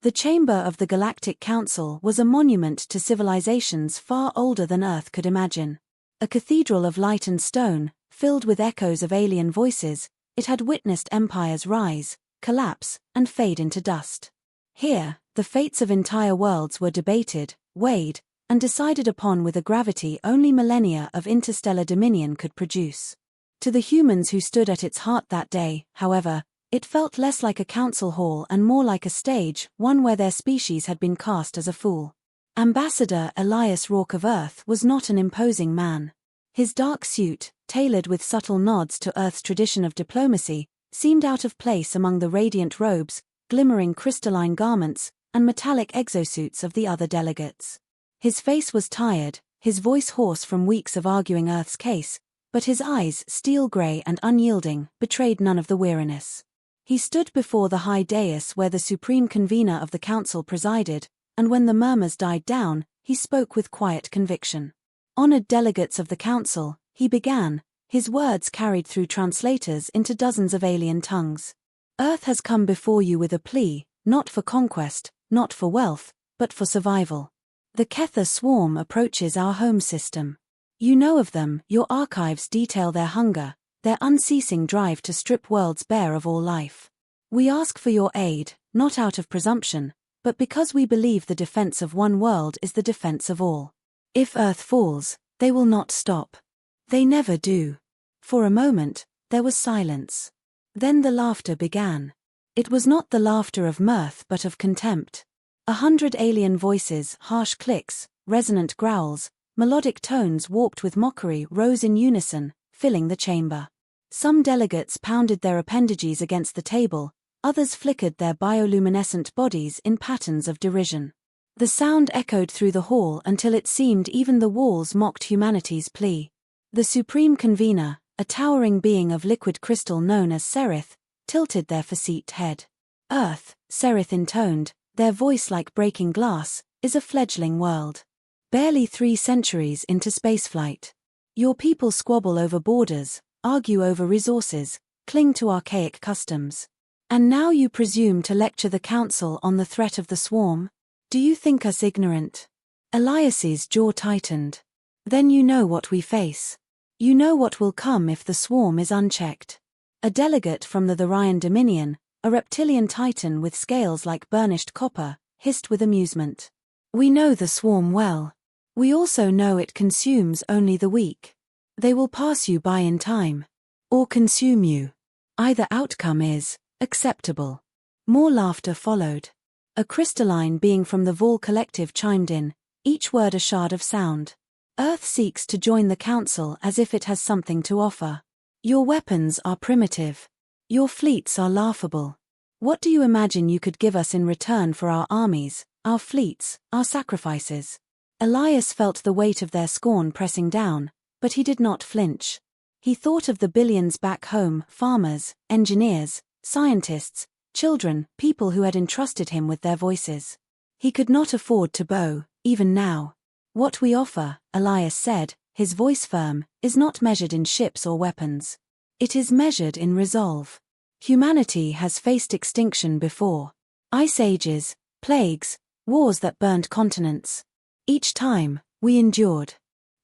The chamber of the Galactic Council was a monument to civilizations far older than Earth could imagine. A cathedral of light and stone, filled with echoes of alien voices, it had witnessed empires rise, collapse, and fade into dust. Here, the fates of entire worlds were debated, weighed, and decided upon with a gravity only millennia of interstellar dominion could produce. To the humans who stood at its heart that day, however, it felt less like a council hall and more like a stage, one where their species had been cast as a fool. Ambassador Elias Rourke of Earth was not an imposing man. His dark suit, tailored with subtle nods to Earth's tradition of diplomacy, seemed out of place among the radiant robes, glimmering crystalline garments, and metallic exosuits of the other delegates. His face was tired, his voice hoarse from weeks of arguing Earth's case, but his eyes, steel gray and unyielding, betrayed none of the weariness. He stood before the high dais where the supreme convener of the council presided, and when the murmurs died down, he spoke with quiet conviction. Honored delegates of the council, he began, his words carried through translators into dozens of alien tongues. Earth has come before you with a plea, not for conquest, not for wealth, but for survival. The Kether swarm approaches our home system. You know of them, your archives detail their hunger, their unceasing drive to strip worlds bare of all life. We ask for your aid, not out of presumption, but because we believe the defense of one world is the defense of all. If Earth falls, they will not stop. They never do. For a moment, there was silence. Then the laughter began. It was not the laughter of mirth but of contempt. 100 alien voices, harsh clicks, resonant growls, melodic tones warped with mockery rose in unison, filling the chamber. Some delegates pounded their appendages against the table, others flickered their bioluminescent bodies in patterns of derision. The sound echoed through the hall until it seemed even the walls mocked humanity's plea. The supreme convener, a towering being of liquid crystal known as Sereth, tilted their facete head. Earth, Sereth intoned, their voice like breaking glass, is a fledgling world. Barely 3 centuries into spaceflight. Your people squabble over borders, argue over resources, cling to archaic customs. And now you presume to lecture the council on the threat of the swarm? Do you think us ignorant? Elias's jaw tightened. Then you know what we face. You know what will come if the swarm is unchecked. A delegate from the Therian Dominion, a reptilian titan with scales like burnished copper, hissed with amusement. We know the swarm well. We also know it consumes only the weak. They will pass you by in time. Or consume you. Either outcome is acceptable. More laughter followed. A crystalline being from the Vol Collective chimed in, each word a shard of sound. Earth seeks to join the council as if it has something to offer. Your weapons are primitive. Your fleets are laughable. What do you imagine you could give us in return for our armies, our fleets, our sacrifices? Elias felt the weight of their scorn pressing down, but he did not flinch. He thought of the billions back home, farmers, engineers, scientists, children, people who had entrusted him with their voices. He could not afford to bow, even now. What we offer, Elias said, his voice firm, is not measured in ships or weapons. It is measured in resolve. Humanity has faced extinction before. Ice ages, plagues, wars that burned continents. Each time, we endured.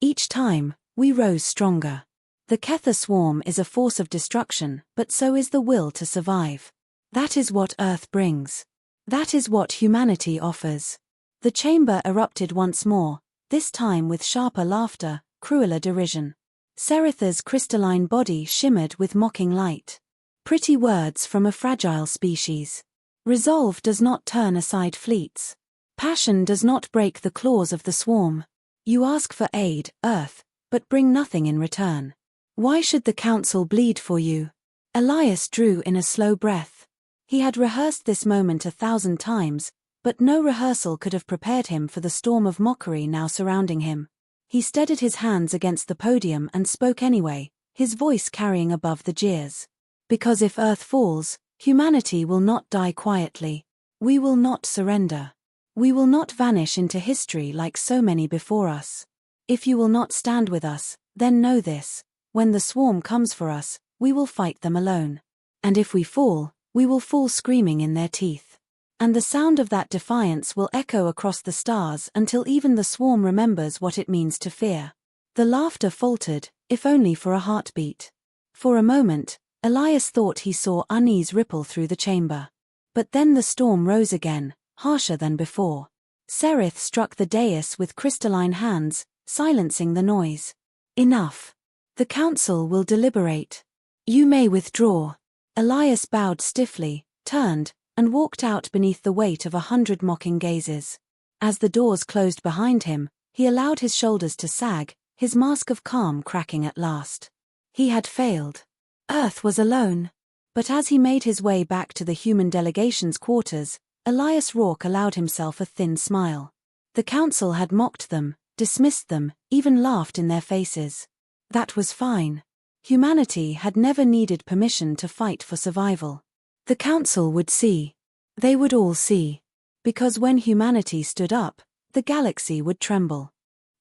Each time, we rose stronger. The Kether swarm is a force of destruction, but so is the will to survive. That is what Earth brings. That is what humanity offers. The chamber erupted once more, this time with sharper laughter, crueler derision. Sereth's crystalline body shimmered with mocking light. Pretty words from a fragile species. Resolve does not turn aside fleets. Passion does not break the claws of the swarm. You ask for aid, Earth, but bring nothing in return. Why should the council bleed for you? Elias drew in a slow breath. He had rehearsed this moment 1,000 times, but no rehearsal could have prepared him for the storm of mockery now surrounding him. He steadied his hands against the podium and spoke anyway, his voice carrying above the jeers. Because if Earth falls, humanity will not die quietly. We will not surrender. We will not vanish into history like so many before us. If you will not stand with us, then know this, when the swarm comes for us, we will fight them alone. And if we fall, we will fall screaming in their teeth. And the sound of that defiance will echo across the stars until even the swarm remembers what it means to fear. The laughter faltered, if only for a heartbeat. For a moment, Elias thought he saw unease ripple through the chamber. But then the storm rose again, harsher than before. Sereth struck the dais with crystalline hands, silencing the noise. Enough. The council will deliberate. You may withdraw. Elias bowed stiffly, turned, and walked out beneath the weight of 100 mocking gazes. As the doors closed behind him, he allowed his shoulders to sag, his mask of calm cracking at last. He had failed. Earth was alone. But as he made his way back to the human delegation's quarters, Elias Rourke allowed himself a thin smile. The council had mocked them, dismissed them, even laughed in their faces. That was fine. Humanity had never needed permission to fight for survival. The council would see. They would all see. Because when humanity stood up, the galaxy would tremble.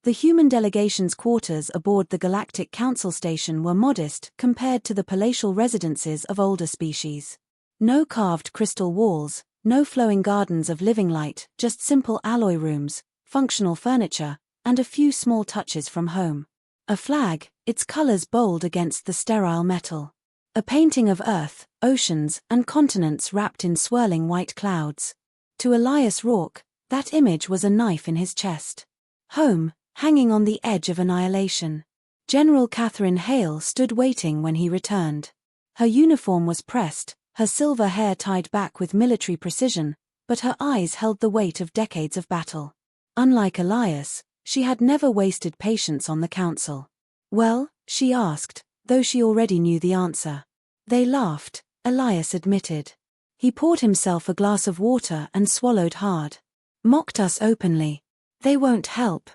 The human delegation's quarters aboard the Galactic Council station were modest compared to the palatial residences of older species. No carved crystal walls, no flowing gardens of living light, just simple alloy rooms, functional furniture, and a few small touches from home. A flag, its colors bold against the sterile metal. A painting of Earth, oceans, and continents wrapped in swirling white clouds. To Elias Rourke, that image was a knife in his chest. Home, hanging on the edge of annihilation. General Catherine Hale stood waiting when he returned. Her uniform was pressed, her silver hair tied back with military precision, but her eyes held the weight of decades of battle. Unlike Elias, she had never wasted patience on the council. Well, she asked, though she already knew the answer. They laughed, Elias admitted. He poured himself a glass of water and swallowed hard. Mocked us openly. They won't help.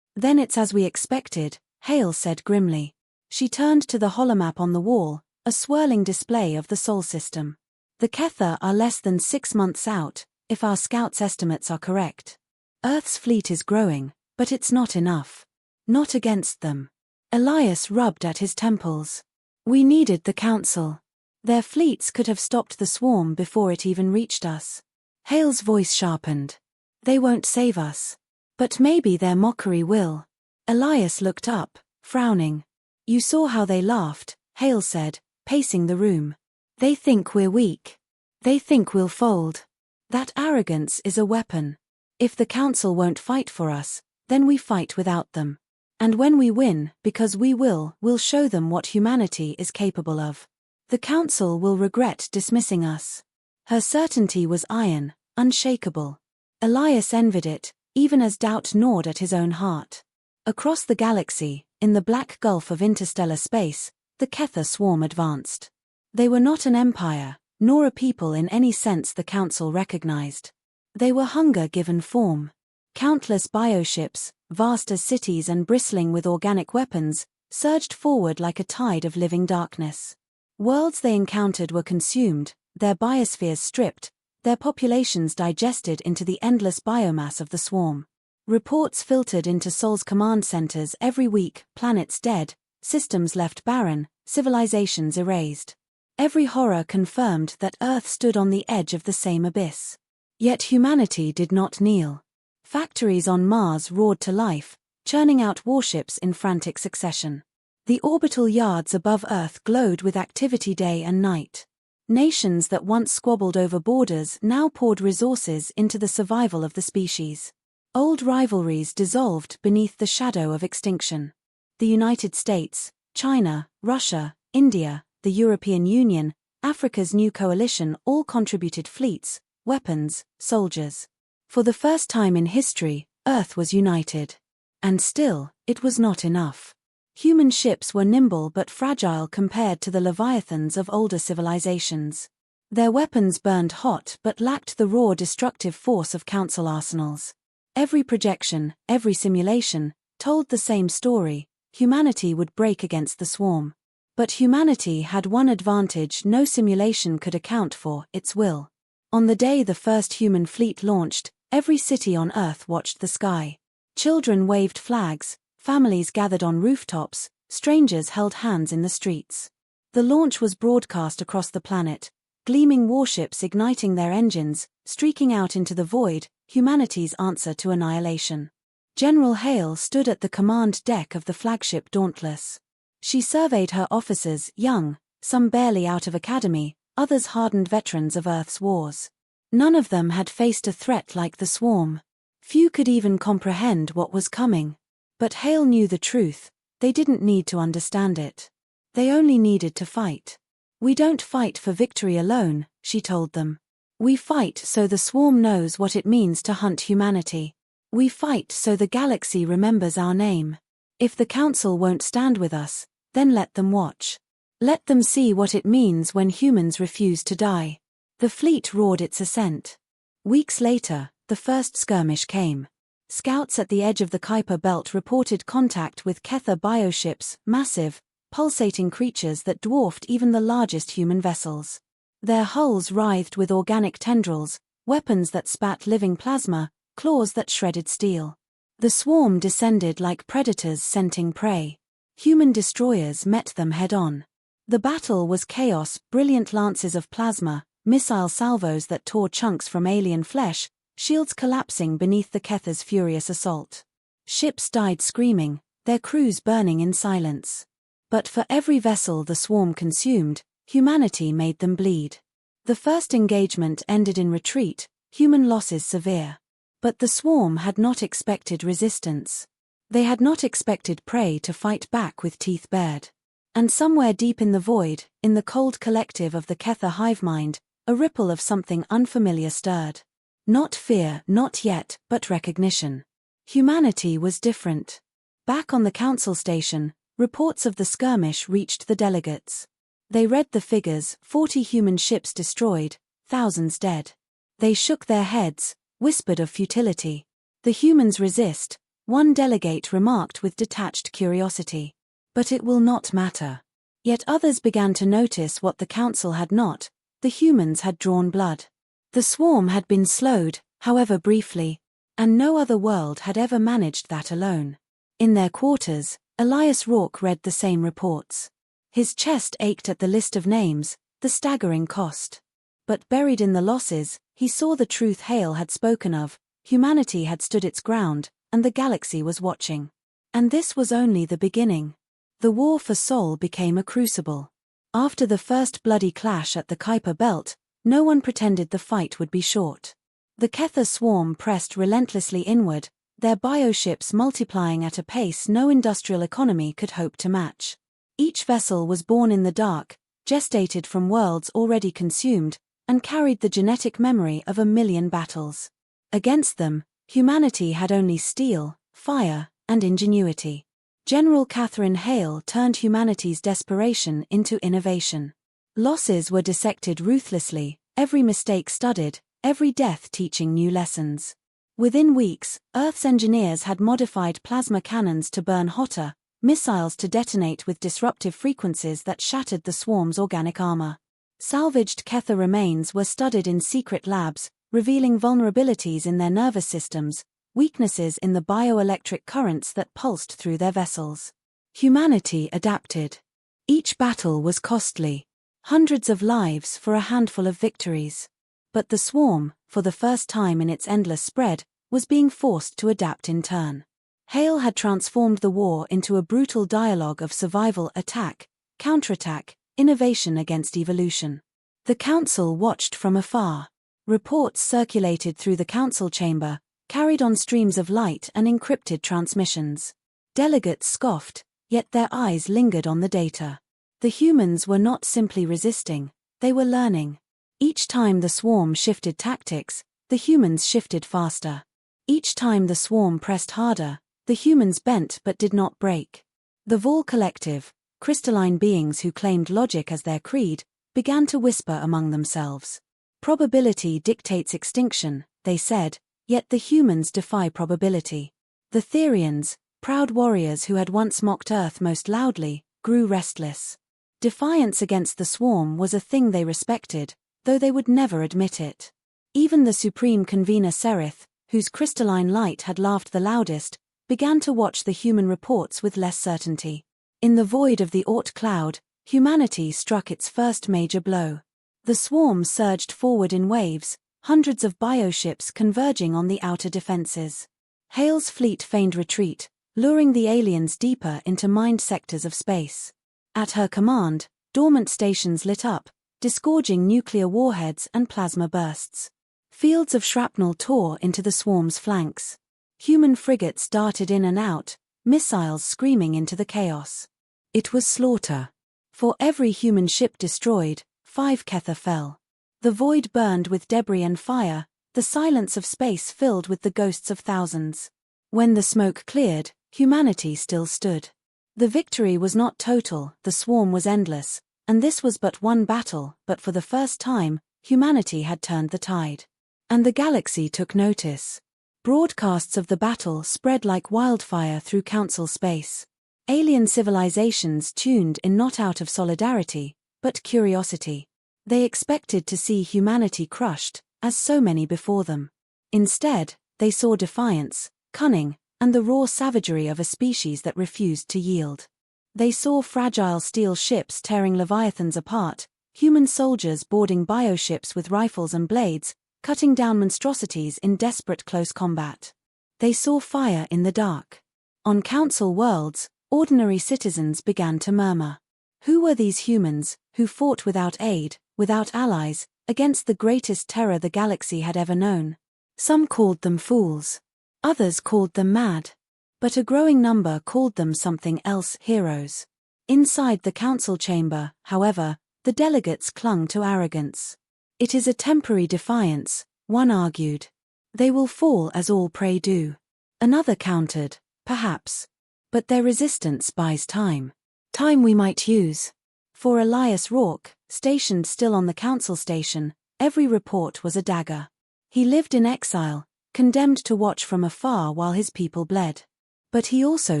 Then it's as we expected, Hale said grimly. She turned to the holomap on the wall, a swirling display of the Sol system. The Kether are less than 6 months out, if our scouts' estimates are correct. Earth's fleet is growing, but it's not enough. Not against them. Elias rubbed at his temples. We needed the council. Their fleets could have stopped the swarm before it even reached us. Hale's voice sharpened. They won't save us. But maybe their mockery will. Elias looked up, frowning. You saw how they laughed, Hale said, pacing the room. They think we're weak. They think we'll fold. That arrogance is a weapon. If the council won't fight for us, then we fight without them. And when we win, because we will, we'll show them what humanity is capable of. The council will regret dismissing us. Her certainty was iron, unshakable. Elias envied it, even as doubt gnawed at his own heart. Across the galaxy, in the black gulf of interstellar space, the Kether swarm advanced. They were not an empire, nor a people in any sense the council recognized. They were hunger given form. Countless bioships, vast as cities and bristling with organic weapons, surged forward like a tide of living darkness. Worlds they encountered were consumed, their biospheres stripped, their populations digested into the endless biomass of the swarm. Reports filtered into Sol's command centers every week, planets dead, systems left barren, civilizations erased. Every horror confirmed that Earth stood on the edge of the same abyss. Yet humanity did not kneel. Factories on Mars roared to life, churning out warships in frantic succession. The orbital yards above Earth glowed with activity day and night. Nations that once squabbled over borders now poured resources into the survival of the species. Old rivalries dissolved beneath the shadow of extinction. The United States, China, Russia, India, the European Union, Africa's new coalition all contributed fleets, weapons, soldiers. For the first time in history, Earth was united. And still, it was not enough. Human ships were nimble but fragile compared to the leviathans of older civilizations. Their weapons burned hot but lacked the raw destructive force of council arsenals. Every projection, every simulation, told the same story: humanity would break against the swarm. But humanity had one advantage no simulation could account for: its will. On the day the first human fleet launched, every city on Earth watched the sky. Children waved flags, families gathered on rooftops, strangers held hands in the streets. The launch was broadcast across the planet, Gleaming warships igniting their engines, streaking out into the void, humanity's answer to annihilation. General Hale stood at the command deck of the flagship Dauntless. She surveyed her officers, young, some barely out of academy, others hardened veterans of Earth's wars. None of them had faced a threat like the swarm. Few could even comprehend what was coming. But Hale knew the truth. They didn't need to understand it. They only needed to fight. "We don't fight for victory alone," she told them. "We fight so the swarm knows what it means to hunt humanity. We fight so the galaxy remembers our name. If the Council won't stand with us, then let them watch. Let them see what it means when humans refuse to die." The fleet roared its assent. Weeks later, the first skirmish came. Scouts at the edge of the Kuiper Belt reported contact with Ketha bioships, massive, pulsating creatures that dwarfed even the largest human vessels. Their hulls writhed with organic tendrils, weapons that spat living plasma, claws that shredded steel. The swarm descended like predators scenting prey. Human destroyers met them head-on. The battle was chaos, brilliant lances of plasma, missile salvos that tore chunks from alien flesh, shields collapsing beneath the Ketha's furious assault. Ships died screaming, their crews burning in silence. But for every vessel the swarm consumed, humanity made them bleed. The first engagement ended in retreat, human losses severe. But the swarm had not expected resistance. They had not expected prey to fight back with teeth bared. And somewhere deep in the void, in the cold collective of the Ketha hive mind, a ripple of something unfamiliar stirred. Not fear, not yet, but recognition. Humanity was different. Back on the Council station, reports of the skirmish reached the delegates. They read the figures: 40 human ships destroyed, thousands dead. They shook their heads, whispered of futility. "The humans resist," one delegate remarked with detached curiosity. "But it will not matter." Yet others began to notice what the Council had not: the humans had drawn blood. The swarm had been slowed, however briefly, and no other world had ever managed that alone. In their quarters, Elias Rourke read the same reports. His chest ached at the list of names, the staggering cost. But buried in the losses, he saw the truth Hale had spoken of: humanity had stood its ground, and the galaxy was watching. And this was only the beginning. The war for Sol became a crucible. After the first bloody clash at the Kuiper Belt, no one pretended the fight would be short. The Ketha swarm pressed relentlessly inward, their bioships multiplying at a pace no industrial economy could hope to match. Each vessel was born in the dark, gestated from worlds already consumed, and carried the genetic memory of 1,000,000 battles. Against them, humanity had only steel, fire, and ingenuity. General Catherine Hale turned humanity's desperation into innovation. Losses were dissected ruthlessly, every mistake studied, every death teaching new lessons. Within weeks, Earth's engineers had modified plasma cannons to burn hotter, missiles to detonate with disruptive frequencies that shattered the swarm's organic armor. Salvaged Ketha remains were studied in secret labs, revealing vulnerabilities in their nervous systems, weaknesses in the bioelectric currents that pulsed through their vessels. Humanity adapted. Each battle was costly. Hundreds of lives for a handful of victories. But the swarm, for the first time in its endless spread, was being forced to adapt in turn. Hale had transformed the war into a brutal dialogue of survival, attack, counterattack, innovation against evolution. The Council watched from afar. Reports circulated through the Council chamber, carried on streams of light and encrypted transmissions. Delegates scoffed, yet their eyes lingered on the data. The humans were not simply resisting, they were learning. Each time the swarm shifted tactics, the humans shifted faster. Each time the swarm pressed harder, the humans bent but did not break. The Vol Collective, crystalline beings who claimed logic as their creed, began to whisper among themselves. Probability dictates extinction, they said, yet the humans defy probability. The Therians, proud warriors who had once mocked Earth most loudly, grew restless. Defiance against the swarm was a thing they respected, though they would never admit it. Even the Supreme Convener Sereth, whose crystalline light had laughed the loudest, began to watch the human reports with less certainty. In the void of the Oort cloud, humanity struck its first major blow. The swarm surged forward in waves, hundreds of bioships converging on the outer defenses. Hale's fleet feigned retreat, luring the aliens deeper into mined sectors of space. At her command, dormant stations lit up, disgorging nuclear warheads and plasma bursts. Fields of shrapnel tore into the swarm's flanks. Human frigates darted in and out, missiles screaming into the chaos. It was slaughter. For every human ship destroyed, 5 Kether fell. The void burned with debris and fire, the silence of space filled with the ghosts of thousands. When the smoke cleared, humanity still stood. The victory was not total, the swarm was endless, and this was but one battle, but for the first time, humanity had turned the tide. And the galaxy took notice. Broadcasts of the battle spread like wildfire through Council space. Alien civilizations tuned in not out of solidarity, but curiosity. They expected to see humanity crushed, as so many before them. Instead, they saw defiance, cunning, and the raw savagery of a species that refused to yield. They saw fragile steel ships tearing leviathans apart, human soldiers boarding bioships with rifles and blades, cutting down monstrosities in desperate close combat. They saw fire in the dark. On Council worlds, ordinary citizens began to murmur. Who were these humans, who fought without aid, without allies, against the greatest terror the galaxy had ever known? Some called them fools. Others called them mad. But a growing number called them something else, heroes. Inside the council chamber, however, the delegates clung to arrogance. It is a temporary defiance, one argued. They will fall as all prey do. Another countered, perhaps. But their resistance buys time. Time we might use. For Elias Rourke, stationed still on the council station, every report was a dagger. He lived in exile, condemned to watch from afar while his people bled. But he also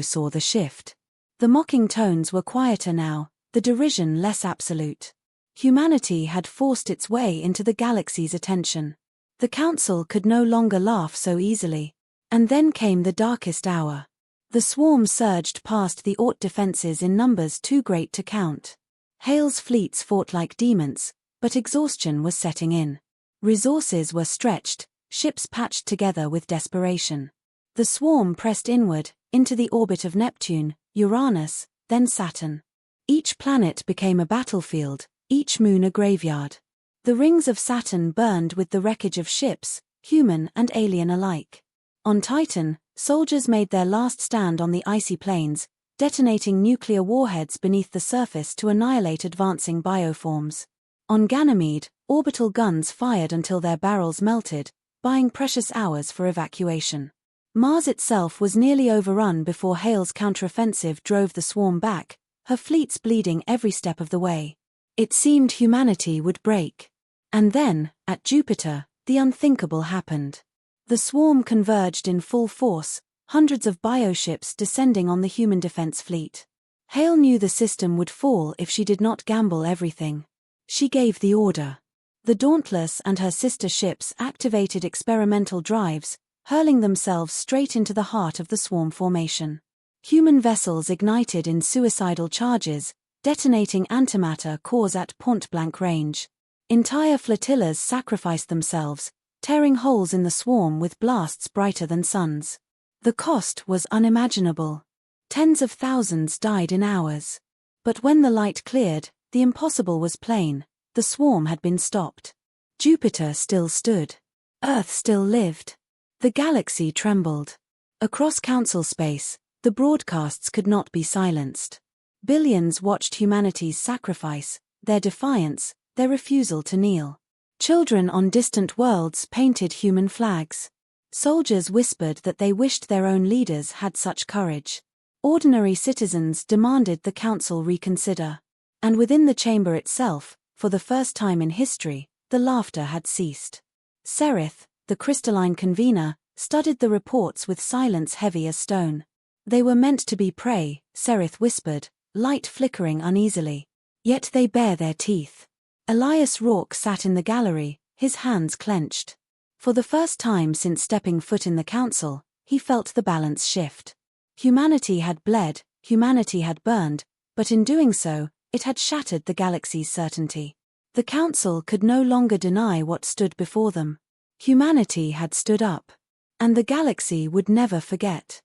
saw the shift. The mocking tones were quieter now, the derision less absolute. Humanity had forced its way into the galaxy's attention. The council could no longer laugh so easily. And then came the darkest hour. The swarm surged past the Ort defenses in numbers too great to count. Hale's fleets fought like demons, but exhaustion was setting in. Resources were stretched, ships patched together with desperation. The swarm pressed inward, into the orbit of Neptune, Uranus, then Saturn. Each planet became a battlefield, each moon a graveyard. The rings of Saturn burned with the wreckage of ships, human and alien alike. On Titan, soldiers made their last stand on the icy plains, detonating nuclear warheads beneath the surface to annihilate advancing bioforms. On Ganymede, orbital guns fired until their barrels melted, buying precious hours for evacuation. Mars itself was nearly overrun before Hale's counteroffensive drove the swarm back, her fleets bleeding every step of the way. It seemed humanity would break. And then, at Jupiter, the unthinkable happened. The swarm converged in full force, hundreds of bioships descending on the human defense fleet. Hale knew the system would fall if she did not gamble everything. She gave the order. The Dauntless and her sister ships activated experimental drives, hurling themselves straight into the heart of the swarm formation. Human vessels ignited in suicidal charges, detonating antimatter cores at point-blank range. Entire flotillas sacrificed themselves, tearing holes in the swarm with blasts brighter than suns. The cost was unimaginable. Tens of thousands died in hours. But when the light cleared, the impossible was plain. The swarm had been stopped. Jupiter still stood. Earth still lived. The galaxy trembled. Across council space, the broadcasts could not be silenced. Billions watched humanity's sacrifice, their defiance, their refusal to kneel. Children on distant worlds painted human flags. Soldiers whispered that they wished their own leaders had such courage. Ordinary citizens demanded the council reconsider. And within the chamber itself, for the first time in history, the laughter had ceased. Sereth, the crystalline convener, studied the reports with silence heavy as stone. They were meant to be prey, Sereth whispered, light flickering uneasily. Yet they bare their teeth. Elias Rourke sat in the gallery, his hands clenched. For the first time since stepping foot in the council, he felt the balance shift. Humanity had bled, humanity had burned, but in doing so, it had shattered the galaxy's certainty. The Council could no longer deny what stood before them. Humanity had stood up. And the galaxy would never forget.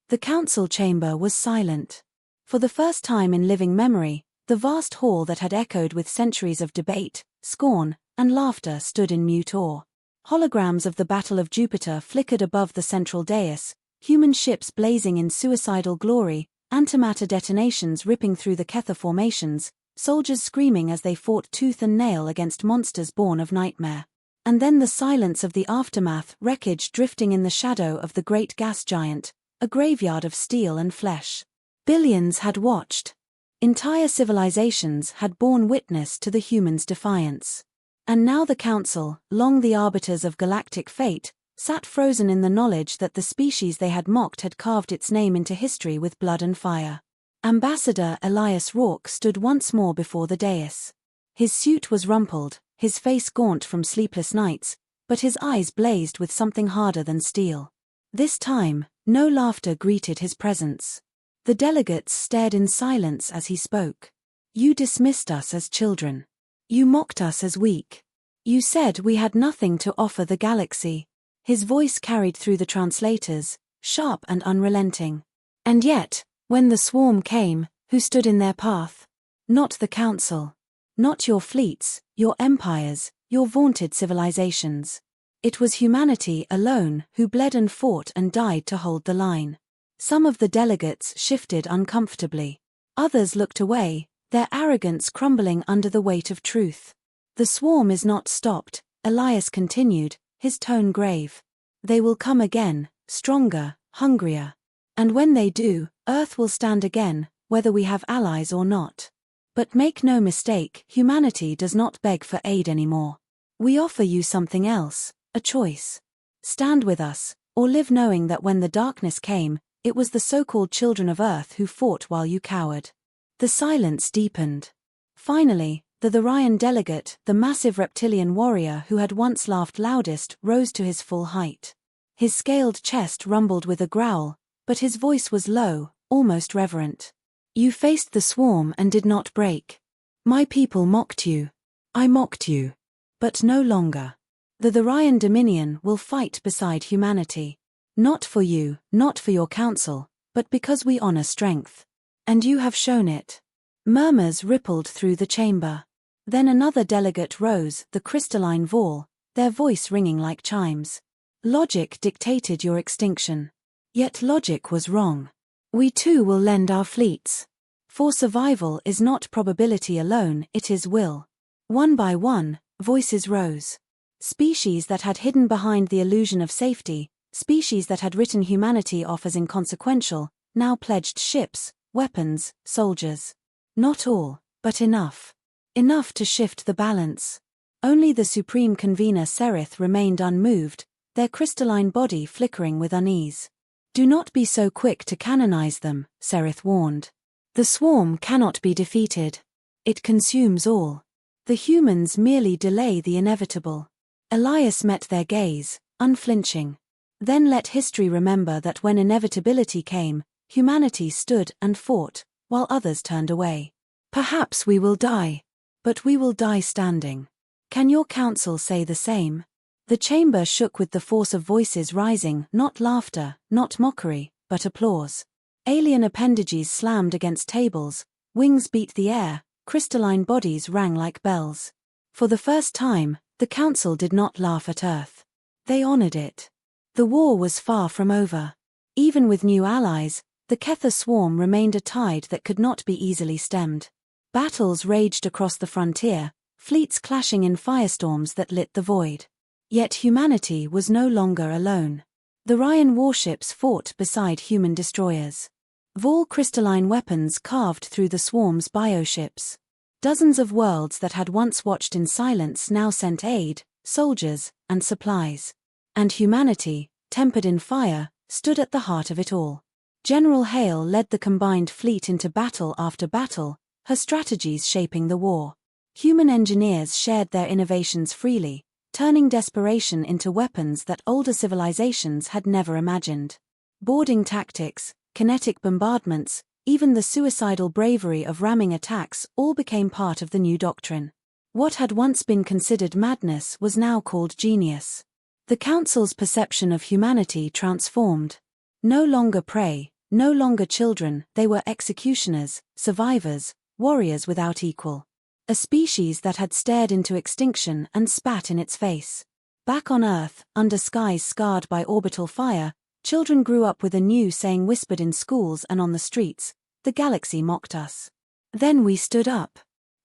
The Council chamber was silent. For the first time in living memory, the vast hall that had echoed with centuries of debate, scorn, and laughter stood in mute awe. Holograms of the Battle of Jupiter flickered above the central dais, human ships blazing in suicidal glory, antimatter detonations ripping through the Kether formations, soldiers screaming as they fought tooth and nail against monsters born of nightmare. And then the silence of the aftermath, wreckage drifting in the shadow of the great gas giant, a graveyard of steel and flesh. Billions had watched. Entire civilizations had borne witness to the humans' defiance. And now the Council, long the arbiters of galactic fate, sat frozen in the knowledge that the species they had mocked had carved its name into history with blood and fire. Ambassador Elias Rourke stood once more before the dais. His suit was rumpled, his face gaunt from sleepless nights, but his eyes blazed with something harder than steel. This time, no laughter greeted his presence. The delegates stared in silence as he spoke. You dismissed us as children. You mocked us as weak. You said we had nothing to offer the galaxy. His voice carried through the translators, sharp and unrelenting. And yet, when the swarm came, who stood in their path? Not the Council. Not your fleets, your empires, your vaunted civilizations. It was humanity alone who bled and fought and died to hold the line. Some of the delegates shifted uncomfortably. Others looked away, their arrogance crumbling under the weight of truth. The swarm is not stopped, Elias continued, his tone grave. They will come again, stronger, hungrier. And when they do, Earth will stand again, whether we have allies or not. But make no mistake, humanity does not beg for aid anymore. We offer you something else, a choice. Stand with us, or live knowing that when the darkness came, it was the so-called children of Earth who fought while you cowered. The silence deepened. Finally, the Therian delegate, the massive reptilian warrior who had once laughed loudest, rose to his full height. His scaled chest rumbled with a growl, but his voice was low, almost reverent. You faced the swarm and did not break. My people mocked you. I mocked you. But no longer. The Therian Dominion will fight beside humanity. Not for you, not for your council, but because we honor strength. And you have shown it. Murmurs rippled through the chamber. Then another delegate rose, the crystalline Vaul, their voice ringing like chimes. Logic dictated your extinction. Yet logic was wrong. We too will lend our fleets. For survival is not probability alone, it is will. One by one, voices rose. Species that had hidden behind the illusion of safety, species that had written humanity off as inconsequential, now pledged ships, weapons, soldiers. Not all, but enough. Enough to shift the balance. Only the supreme convener Sereth remained unmoved, their crystalline body flickering with unease. Do not be so quick to canonize them, Sereth warned. The swarm cannot be defeated. It consumes all. The humans merely delay the inevitable. Elias met their gaze, unflinching. Then let history remember that when inevitability came, humanity stood and fought, while others turned away. Perhaps we will die. But we will die standing. Can your council say the same? The chamber shook with the force of voices rising, not laughter, not mockery, but applause. Alien appendages slammed against tables, wings beat the air, crystalline bodies rang like bells. For the first time, the council did not laugh at Earth. They honored it. The war was far from over. Even with new allies, the Kether swarm remained a tide that could not be easily stemmed. Battles raged across the frontier, fleets clashing in firestorms that lit the void. Yet humanity was no longer alone. The Therian warships fought beside human destroyers. Vaul crystalline weapons carved through the swarm's bioships. Dozens of worlds that had once watched in silence now sent aid, soldiers, and supplies. And humanity, tempered in fire, stood at the heart of it all. General Hale led the combined fleet into battle after battle, her strategies shaping the war. Human engineers shared their innovations freely, turning desperation into weapons that older civilizations had never imagined. Boarding tactics, kinetic bombardments, even the suicidal bravery of ramming attacks all became part of the new doctrine. What had once been considered madness was now called genius. The Council's perception of humanity transformed. No longer prey, no longer children, they were executioners, survivors, warriors without equal. A species that had stared into extinction and spat in its face. Back on Earth, under skies scarred by orbital fire, children grew up with a new saying whispered in schools and on the streets: the galaxy mocked us. Then we stood up.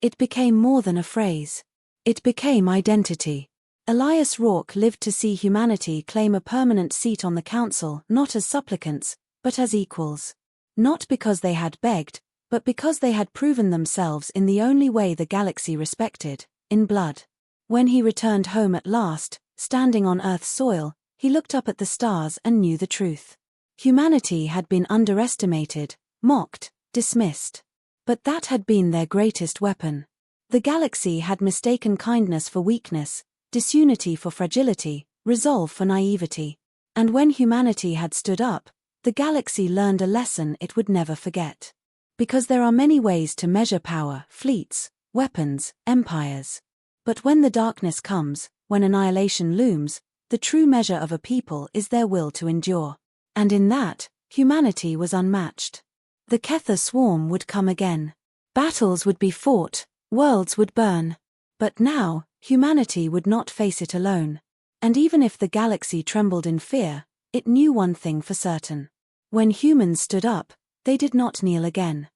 It became more than a phrase. It became identity. Elias Rourke lived to see humanity claim a permanent seat on the Council, not as supplicants, but as equals. Not because they had begged, but because they had proven themselves in the only way the galaxy respected, in blood. When he returned home at last, standing on Earth's soil, he looked up at the stars and knew the truth. Humanity had been underestimated, mocked, dismissed. But that had been their greatest weapon. The galaxy had mistaken kindness for weakness, disunity for fragility, resolve for naivety. And when humanity had stood up, the galaxy learned a lesson it would never forget. Because there are many ways to measure power: fleets, weapons, empires. But when the darkness comes, when annihilation looms, the true measure of a people is their will to endure. And in that, humanity was unmatched. The Kether swarm would come again. Battles would be fought, worlds would burn. But now, humanity would not face it alone. And even if the galaxy trembled in fear, it knew one thing for certain. When humans stood up, they did not kneel again.